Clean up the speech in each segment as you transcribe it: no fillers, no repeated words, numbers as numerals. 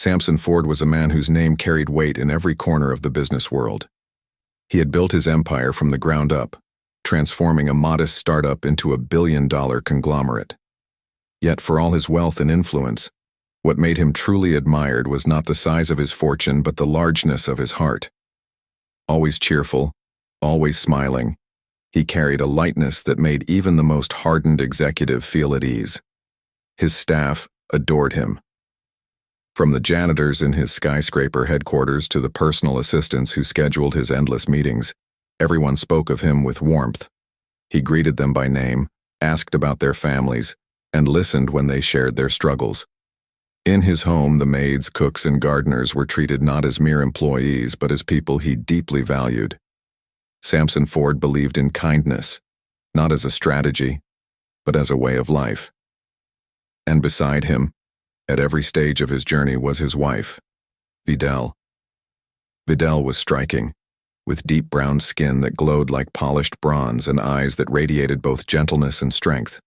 Samson Ford was a man whose name carried weight in every corner of the business world. He had built his empire from the ground up, transforming a modest startup into a billion-dollar conglomerate. Yet for all his wealth and influence, what made him truly admired was not the size of his fortune but the largeness of his heart. Always cheerful, always smiling, he carried a lightness that made even the most hardened executive feel at ease. His staff adored him. From the janitors in his skyscraper headquarters to the personal assistants who scheduled his endless meetings, everyone spoke of him with warmth. He greeted them by name, asked about their families, and listened when they shared their struggles. In his home, the maids, cooks, and gardeners were treated not as mere employees but as people he deeply valued. Samson Ford believed in kindness, not as a strategy, but as a way of life. And beside him, at every stage of his journey, was his wife, Vidal. Vidal was striking, with deep brown skin that glowed like polished bronze and eyes that radiated both gentleness and strength.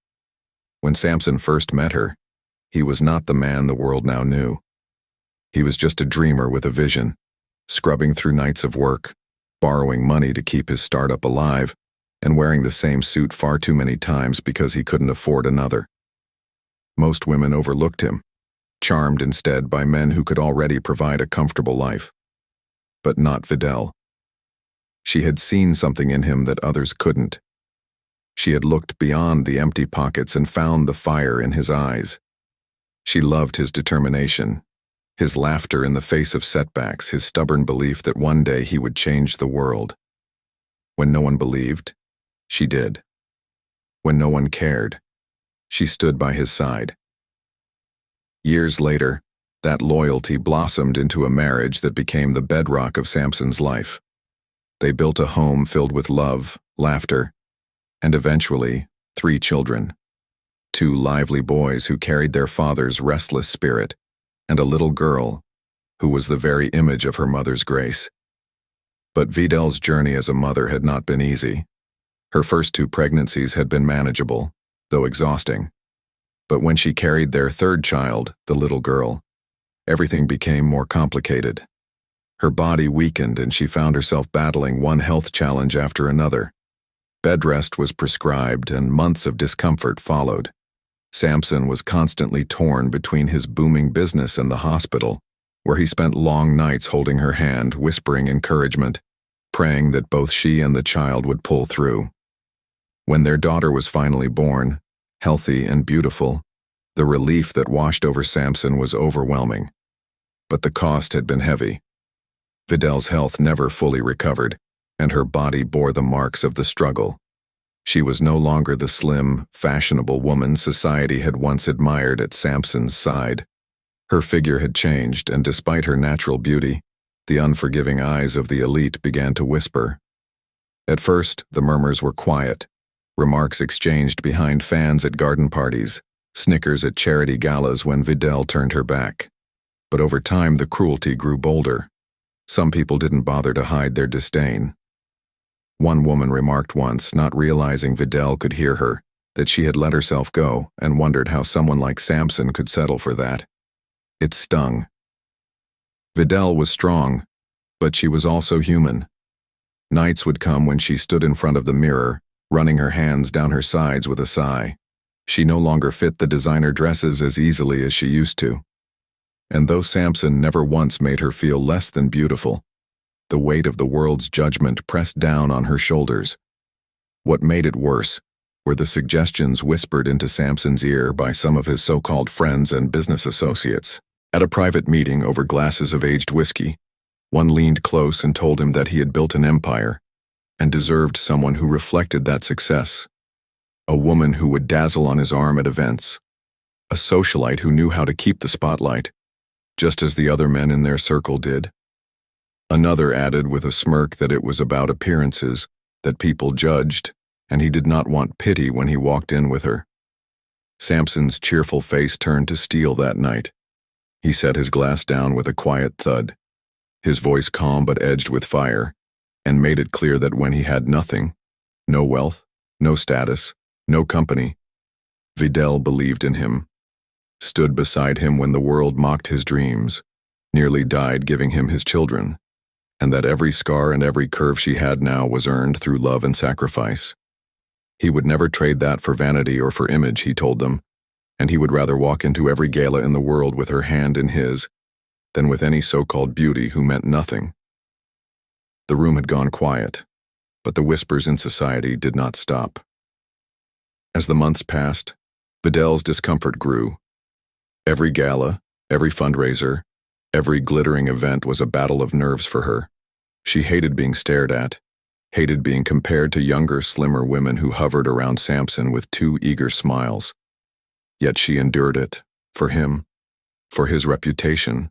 When Samson first met her, he was not the man the world now knew. He was just a dreamer with a vision, scrubbing through nights of work, borrowing money to keep his startup alive, and wearing the same suit far too many times because he couldn't afford another. Most women overlooked him, charmed instead by men who could already provide a comfortable life. But not Vidal. She had seen something in him that others couldn't. She had looked beyond the empty pockets and found the fire in his eyes. She loved his determination, his laughter in the face of setbacks, his stubborn belief that one day he would change the world. When no one believed, she did. When no one cared, she stood by his side. Years later, that loyalty blossomed into a marriage that became the bedrock of Samson's life. They built a home filled with love, laughter, and eventually 3 children. 2 lively boys who carried their father's restless spirit, and a little girl who was the very image of her mother's grace. But Vidal's journey as a mother had not been easy. Her first 2 pregnancies had been manageable, though exhausting. But when she carried their 3rd child, the little girl, everything became more complicated. Her body weakened and she found herself battling one health challenge after another. Bed rest was prescribed and months of discomfort followed. Samson was constantly torn between his booming business and the hospital, where he spent long nights holding her hand, whispering encouragement, praying that both she and the child would pull through. When their daughter was finally born, healthy and beautiful, the relief that washed over Samson was overwhelming. But the cost had been heavy. Vidal's health never fully recovered, and her body bore the marks of the struggle. She was no longer the slim, fashionable woman society had once admired at Samson's side. Her figure had changed, and despite her natural beauty, the unforgiving eyes of the elite began to whisper. At first, the murmurs were quiet, remarks exchanged behind fans at garden parties, snickers at charity galas when Vidal turned her back. But over time, the cruelty grew bolder. Some people didn't bother to hide their disdain. One woman remarked once, not realizing Vidal could hear her, that she had let herself go and wondered how someone like Samson could settle for that. It stung. Vidal was strong, but she was also human. Nights would come when she stood in front of the mirror, running her hands down her sides with a sigh. She no longer fit the designer dresses as easily as she used to. And though Samson never once made her feel less than beautiful, the weight of the world's judgment pressed down on her shoulders. What made it worse were the suggestions whispered into Samson's ear by some of his so-called friends and business associates. At a private meeting over glasses of aged whiskey, one leaned close and told him that he had built an empire and deserved someone who reflected that success. A woman who would dazzle on his arm at events. A socialite who knew how to keep the spotlight, just as the other men in their circle did. Another added with a smirk that it was about appearances, that people judged, and he did not want pity when he walked in with her. Samson's cheerful face turned to steel that night. He set his glass down with a quiet thud, his voice calm but edged with fire, and made it clear that when he had nothing, no wealth, no status, no company, Vidal believed in him, stood beside him when the world mocked his dreams, nearly died giving him his children, and that every scar and every curve she had now was earned through love and sacrifice. He would never trade that for vanity or for image, he told them, and he would rather walk into every gala in the world with her hand in his than with any so-called beauty who meant nothing. The room had gone quiet, but the whispers in society did not stop. As the months passed, Vidal's discomfort grew. Every gala, every fundraiser, every glittering event was a battle of nerves for her. She hated being stared at, hated being compared to younger, slimmer women who hovered around Samson with two eager smiles. Yet she endured it, for him, for his reputation,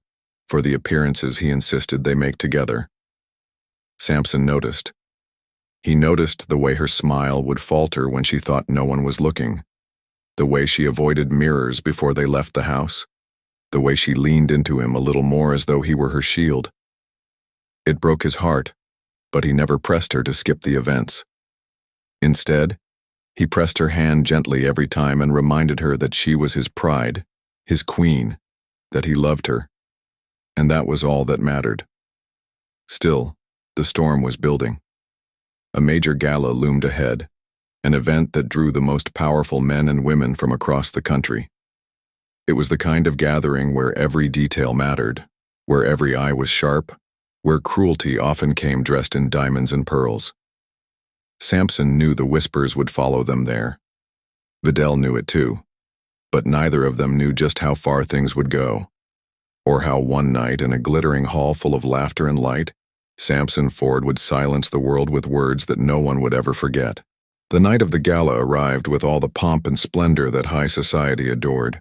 for the appearances he insisted they make together. Samson noticed. He noticed the way her smile would falter when she thought no one was looking, the way she avoided mirrors before they left the house, the way she leaned into him a little more as though he were her shield. It broke his heart, but he never pressed her to skip the events. Instead, he pressed her hand gently every time and reminded her that she was his pride, his queen, that he loved her, and that was all that mattered. Still, the storm was building. A major gala loomed ahead, an event that drew the most powerful men and women from across the country. It was the kind of gathering where every detail mattered, where every eye was sharp, where cruelty often came dressed in diamonds and pearls. Samson knew the whispers would follow them there. Vidal knew it too, but neither of them knew just how far things would go, or how one night in a glittering hall full of laughter and light, Samson Ford would silence the world with words that no one would ever forget. The night of the gala arrived with all the pomp and splendor that high society adored.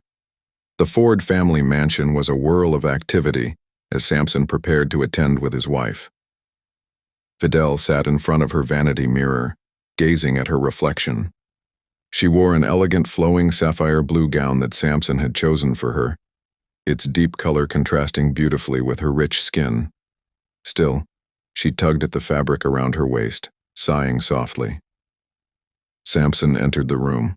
The Ford family mansion was a whirl of activity as Samson prepared to attend with his wife. Vidal sat in front of her vanity mirror, gazing at her reflection. She wore an elegant flowing sapphire blue gown that Samson had chosen for her, its deep color contrasting beautifully with her rich skin. Still, she tugged at the fabric around her waist, sighing softly. Samson entered the room,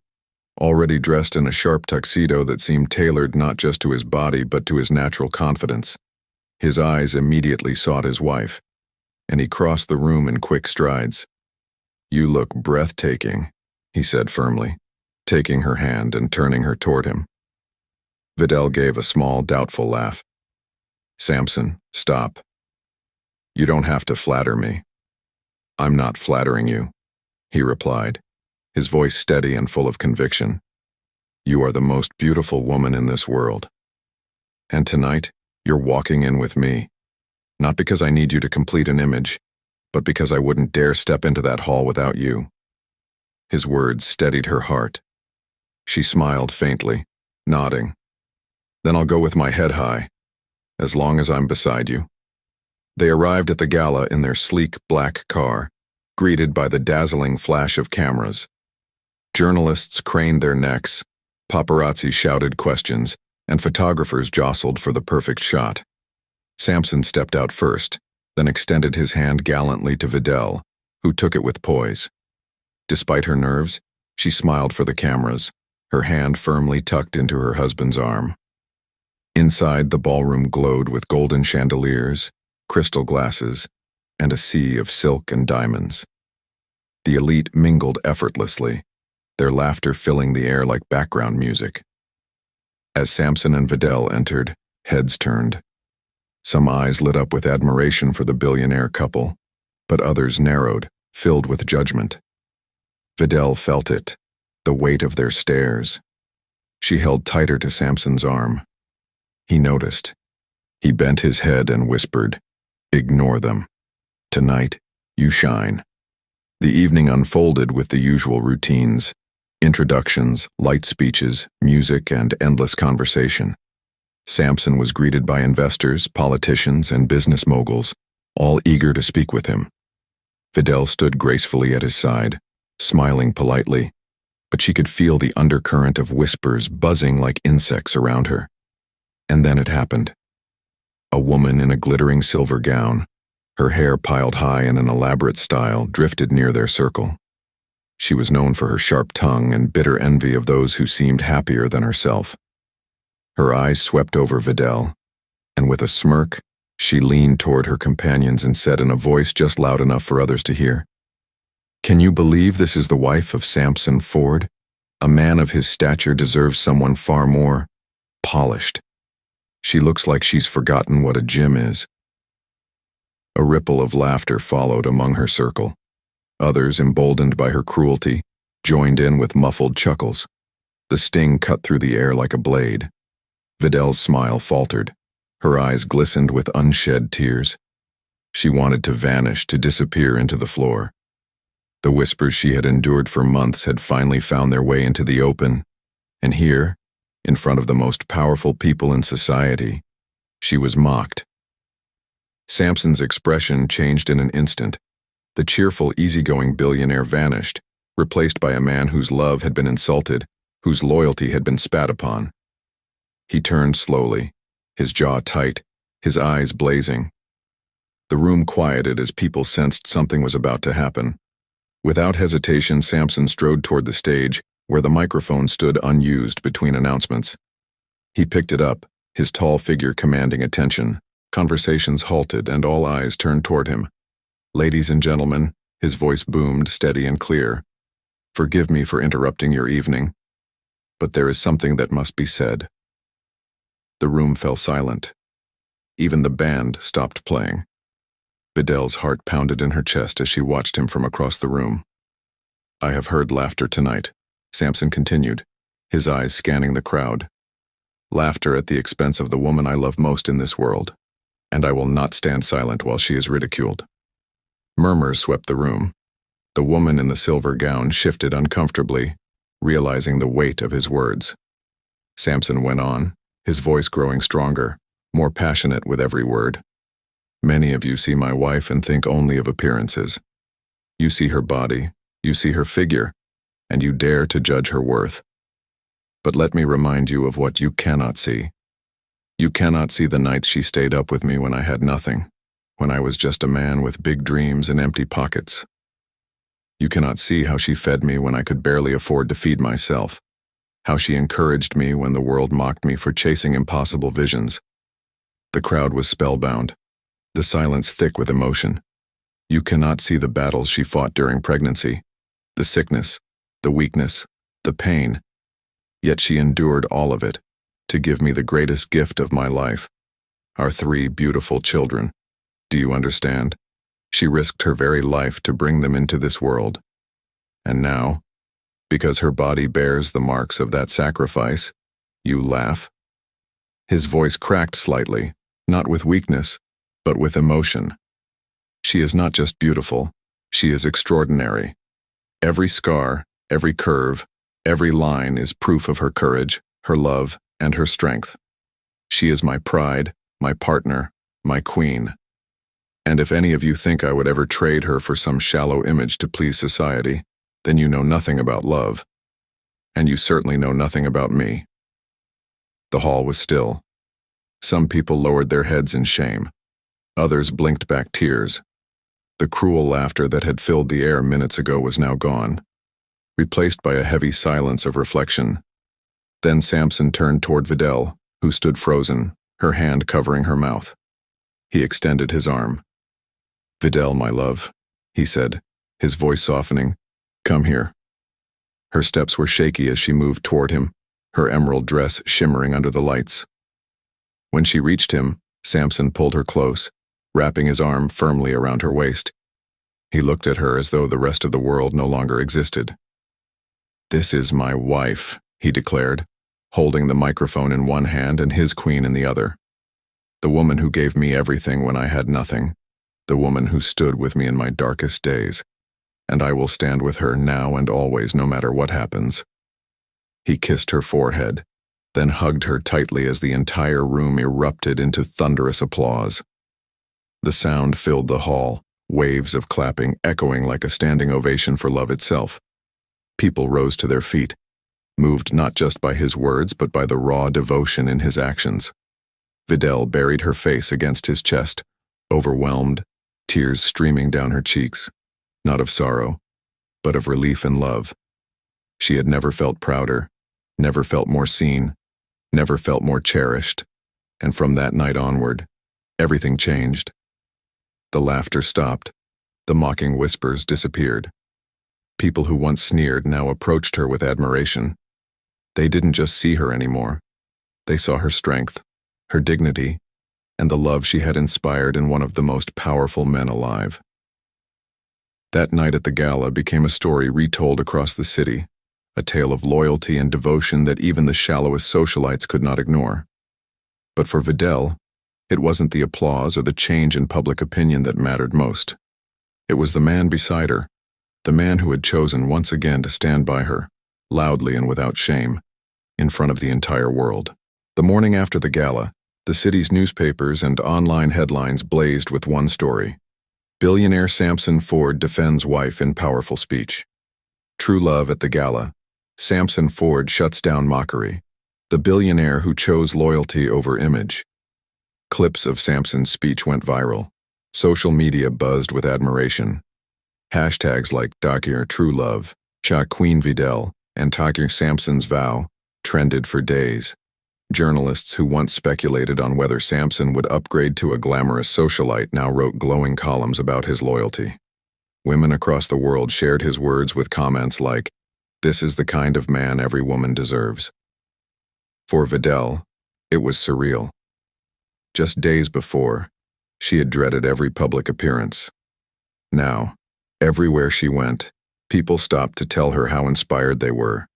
already dressed in a sharp tuxedo that seemed tailored not just to his body but to his natural confidence. His eyes immediately sought his wife, and he crossed the room in quick strides. "You look breathtaking," he said firmly, taking her hand and turning her toward him. Vidal gave a small, doubtful laugh. "Samson, stop. You don't have to flatter me." "I'm not flattering you," he replied, his voice steady and full of conviction. "You are the most beautiful woman in this world. And tonight, you're walking in with me, not because I need you to complete an image, but because I wouldn't dare step into that hall without you." His words steadied her heart. She smiled faintly, nodding. "Then I'll go with my head high, as long as I'm beside you." They arrived at the gala in their sleek black car, greeted by the dazzling flash of cameras. Journalists craned their necks, paparazzi shouted questions, and photographers jostled for the perfect shot. Samson stepped out first, then extended his hand gallantly to Vidal, who took it with poise. Despite her nerves, she smiled for the cameras, her hand firmly tucked into her husband's arm. Inside, the ballroom glowed with golden chandeliers, crystal glasses, and a sea of silk and diamonds. The elite mingled effortlessly, their laughter filling the air like background music. As Samson and Vidal entered, heads turned. Some eyes lit up with admiration for the billionaire couple, but others narrowed, filled with judgment. Vidal felt it, the weight of their stares. She held tighter to Samson's arm. He noticed. He bent his head and whispered, "Ignore them. Tonight, you shine." The evening unfolded with the usual routines: introductions, light speeches, music, and endless conversation. Samson was greeted by investors, politicians, and business moguls, all eager to speak with him. Vidal stood gracefully at his side, smiling politely, but she could feel the undercurrent of whispers buzzing like insects around her. And then it happened. A woman in a glittering silver gown, her hair piled high in an elaborate style, drifted near their circle. She was known for her sharp tongue and bitter envy of those who seemed happier than herself. Her eyes swept over Vidal, and with a smirk, she leaned toward her companions and said in a voice just loud enough for others to hear, "Can you believe this is the wife of Samson Ford? A man of his stature deserves someone far more polished. She looks like she's forgotten what a gym is." A ripple of laughter followed among her circle. Others, emboldened by her cruelty, joined in with muffled chuckles. The sting cut through the air like a blade. Vidal's smile faltered. Her eyes glistened with unshed tears. She wanted to vanish, to disappear into the floor. The whispers she had endured for months had finally found their way into the open, and here, in front of the most powerful people in society, she was mocked. Samson's expression changed in an instant. The cheerful, easygoing billionaire vanished, replaced by a man whose love had been insulted, whose loyalty had been spat upon. He turned slowly, his jaw tight, his eyes blazing. The room quieted as people sensed something was about to happen. Without hesitation, Samson strode toward the stage, where the microphone stood unused between announcements. He picked it up, his tall figure commanding attention. Conversations halted and all eyes turned toward him. "Ladies and gentlemen," his voice boomed, steady and clear, "forgive me for interrupting your evening, but there is something that must be said." The room fell silent. Even the band stopped playing. Vidal's heart pounded in her chest as she watched him from across the room. "I have heard laughter tonight," Samson continued, his eyes scanning the crowd. "Laughter at the expense of the woman I love most in this world, and I will not stand silent while she is ridiculed." Murmurs swept the room. The woman in the silver gown shifted uncomfortably, realizing the weight of his words. Samson went on, his voice growing stronger, more passionate with every word. "Many of you see my wife and think only of appearances. You see her body, you see her figure, and you dare to judge her worth. But let me remind you of what you cannot see. You cannot see the nights she stayed up with me when I had nothing, when I was just a man with big dreams and empty pockets. You cannot see how she fed me when I could barely afford to feed myself, how she encouraged me when the world mocked me for chasing impossible visions." The crowd was spellbound, the silence thick with emotion. You cannot see the battles she fought during pregnancy, the sickness, the weakness, the pain. Yet she endured all of it to give me the greatest gift of my life, our 3 beautiful children. Do you understand? She risked her very life to bring them into this world. And now, because her body bears the marks of that sacrifice, you laugh? His voice cracked slightly, not with weakness, but with emotion. She is not just beautiful, she is extraordinary. Every scar, every curve, every line is proof of her courage, her love, and her strength. She is my pride, my partner, my queen. And if any of you think I would ever trade her for some shallow image to please society, then you know nothing about love. And you certainly know nothing about me. The hall was still. Some people lowered their heads in shame. Others blinked back tears. The cruel laughter that had filled the air minutes ago was now gone, replaced by a heavy silence of reflection. Then Samson turned toward Vidal, who stood frozen, her hand covering her mouth. He extended his arm. "Vidal, my love," he said, his voice softening, "come here." Her steps were shaky as she moved toward him, her emerald dress shimmering under the lights. When she reached him, Samson pulled her close, wrapping his arm firmly around her waist. He looked at her as though the rest of the world no longer existed. "This is my wife," he declared, holding the microphone in one hand and his queen in the other. "The woman who gave me everything when I had nothing, the woman who stood with me in my darkest days, and I will stand with her now and always, no matter what happens." He kissed her forehead, then hugged her tightly as the entire room erupted into thunderous applause. The sound filled the hall, waves of clapping echoing like a standing ovation for love itself. People rose to their feet, moved not just by his words but by the raw devotion in his actions. Vidal buried her face against his chest, overwhelmed, tears streaming down her cheeks, not of sorrow, but of relief and love. She had never felt prouder, never felt more seen, never felt more cherished. And from that night onward, everything changed. The laughter stopped. The mocking whispers disappeared. People who once sneered now approached her with admiration. They didn't just see her anymore. They saw her strength, her dignity, and the love she had inspired in one of the most powerful men alive. That night at the gala became a story retold across the city, a tale of loyalty and devotion that even the shallowest socialites could not ignore. But for Vidal, it wasn't the applause or the change in public opinion that mattered most. It was the man beside her, the man who had chosen once again to stand by her, loudly and without shame, in front of the entire world. The morning after the gala, the city's newspapers and online headlines blazed with one story. Billionaire Samson Ford defends wife in powerful speech. True love at the gala. Samson Ford shuts down mockery. The billionaire who chose loyalty over image. Clips of Samson's speech went viral. Social media buzzed with admiration. Hashtags like 𝐜𝐥𝐢𝐳 True Love, 𝐜𝐥𝐻𝐡 Vidal, and 𝐜𝐥𝐢𝐳 Samson's vow trended for days. Journalists who once speculated on whether Samson would upgrade to a glamorous socialite now wrote glowing columns about his loyalty. Women across the world shared his words with comments like, "This is the kind of man every woman deserves." For Vidal, it was surreal. Just days before, she had dreaded every public appearance. Now, everywhere she went, people stopped to tell her how inspired they were.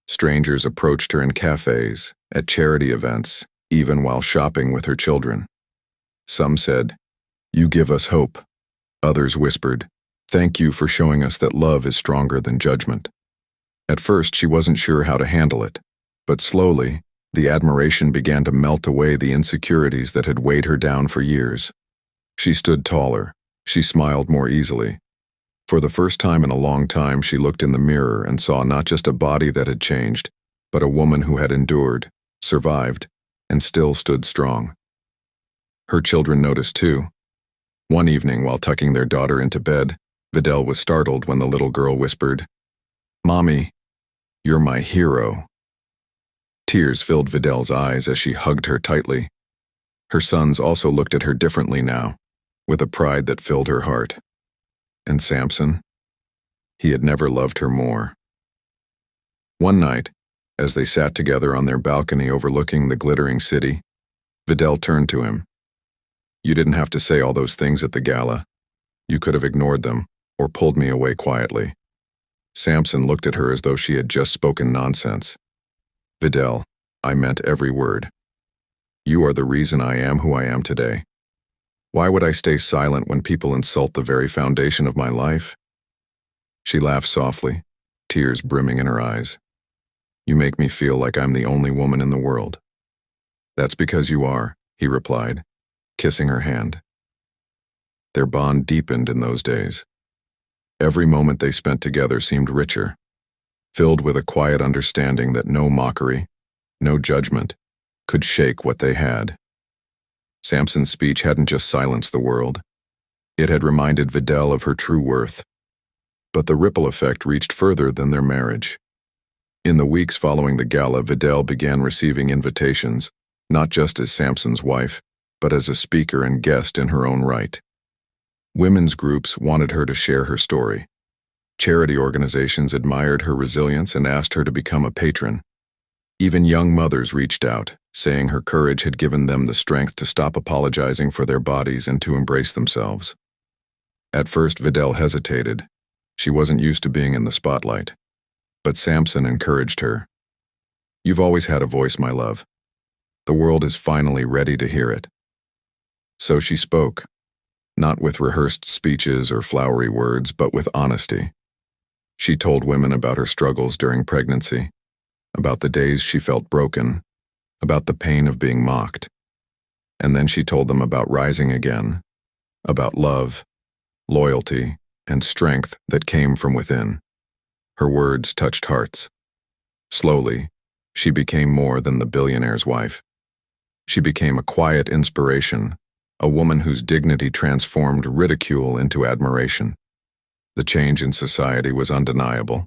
Strangers approached her in cafes, at charity events, even while shopping with her children. Some said, "You give us hope." Others whispered, "Thank you for showing us that love is stronger than judgment." At first, she wasn't sure how to handle it, but slowly, the admiration began to melt away the insecurities that had weighed her down for years. She stood taller. She smiled more easily. For the first time in a long time, she looked in the mirror and saw not just a body that had changed, but a woman who had endured, survived, and still stood strong. Her children noticed too. One evening, while tucking their daughter into bed, Vidal was startled when the little girl whispered, "Mommy, you're my hero." Tears filled Vidal's eyes as she hugged her tightly. Her sons also looked at her differently now, with a pride that filled her heart. And Samson? He had never loved her more. One night, as they sat together on their balcony overlooking the glittering city, Vidal turned to him. "You didn't have to say all those things at the gala. You could have ignored them, or pulled me away quietly." Samson looked at her as though she had just spoken nonsense. "Vidal, I meant every word. You are the reason I am who I am today. Why would I stay silent when people insult the very foundation of my life?" She laughed softly, tears brimming in her eyes. "You make me feel like I'm the only woman in the world." "That's because you are," he replied, kissing her hand. Their bond deepened in those days. Every moment they spent together seemed richer, filled with a quiet understanding that no mockery, no judgment, could shake what they had. Samson's speech hadn't just silenced the world. It had reminded Vidal of her true worth. But the ripple effect reached further than their marriage. In the weeks following the gala, Vidal began receiving invitations, not just as Samson's wife, but as a speaker and guest in her own right. Women's groups wanted her to share her story. Charity organizations admired her resilience and asked her to become a patron. Even young mothers reached out, saying her courage had given them the strength to stop apologizing for their bodies and to embrace themselves. At first, Vidal hesitated. She wasn't used to being in the spotlight. But Samson encouraged her. "You've always had a voice, my love. The world is finally ready to hear it." So she spoke, not with rehearsed speeches or flowery words, but with honesty. She told women about her struggles during pregnancy, about the days she felt broken, about the pain of being mocked. And then she told them about rising again, about love, loyalty, and strength that came from within. Her words touched hearts. Slowly, she became more than the billionaire's wife. She became a quiet inspiration, a woman whose dignity transformed ridicule into admiration. The change in society was undeniable.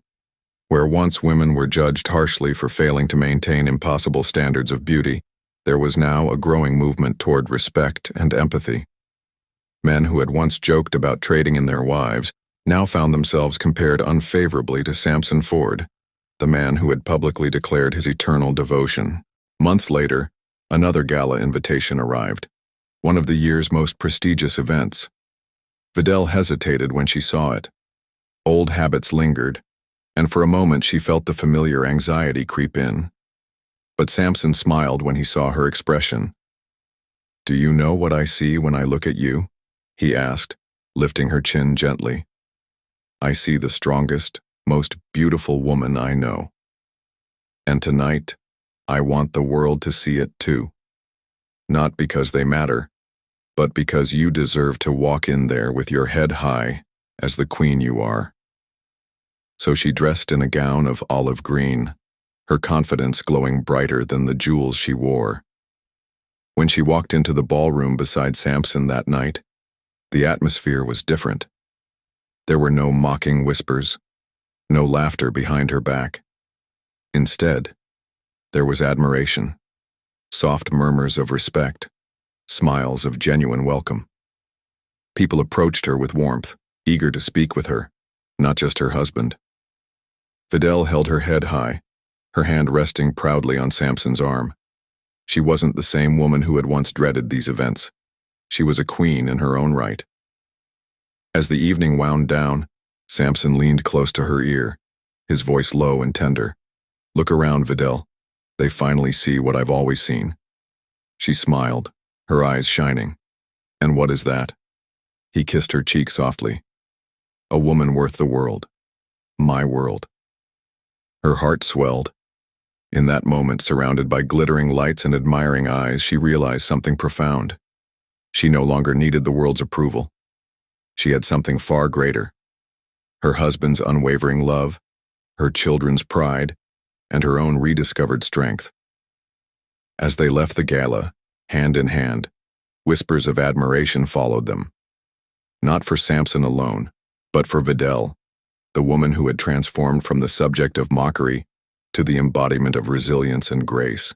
Where once women were judged harshly for failing to maintain impossible standards of beauty, There was now a growing movement toward respect and empathy. Men who had once joked about trading in their wives now found themselves compared unfavorably to Samson Ford, the man who had publicly declared his eternal devotion. Months later, another gala invitation arrived, one of the year's most prestigious events. Vidal hesitated when she saw it. Old habits lingered, and for a moment she felt the familiar anxiety creep in. But Samson smiled when he saw her expression. "Do you know what I see when I look at you?" he asked, lifting her chin gently. "I see the strongest, most beautiful woman I know. And tonight, I want the world to see it too. Not because they matter, but because you deserve to walk in there with your head high as the queen you are." So she dressed in a gown of olive green, her confidence glowing brighter than the jewels she wore. When she walked into the ballroom beside Samson that night, the atmosphere was different. There were no mocking whispers, no laughter behind her back. Instead, there was admiration, soft murmurs of respect, smiles of genuine welcome. People approached her with warmth, eager to speak with her, not just her husband. Vidal held her head high, her hand resting proudly on Samson's arm. She wasn't the same woman who had once dreaded these events. She was a queen in her own right. As the evening wound down, Samson leaned close to her ear, his voice low and tender. "Look around, Vidal. They finally see what I've always seen." She smiled, her eyes shining. "And what is that?" He kissed her cheek softly. "A woman worth the world. My world." Her heart swelled. In that moment, surrounded by glittering lights and admiring eyes, she realized something profound. She no longer needed the world's approval. She had something far greater: her husband's unwavering love, her children's pride, and her own rediscovered strength. As they left the gala, hand in hand, whispers of admiration followed them. Not for Samson alone, but for Vidal, the woman who had transformed from the subject of mockery to the embodiment of resilience and grace.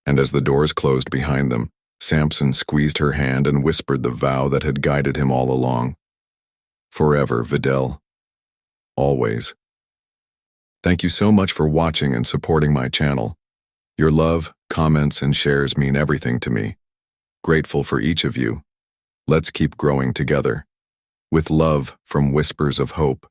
And as the doors closed behind them, Samson squeezed her hand and whispered the vow that had guided him all along. "Forever, Vidal. Always." Thank you so much for watching and supporting my channel. Your love, comments, and shares mean everything to me. Grateful for each of you. Let's keep growing together. With love from Whispers of Hope.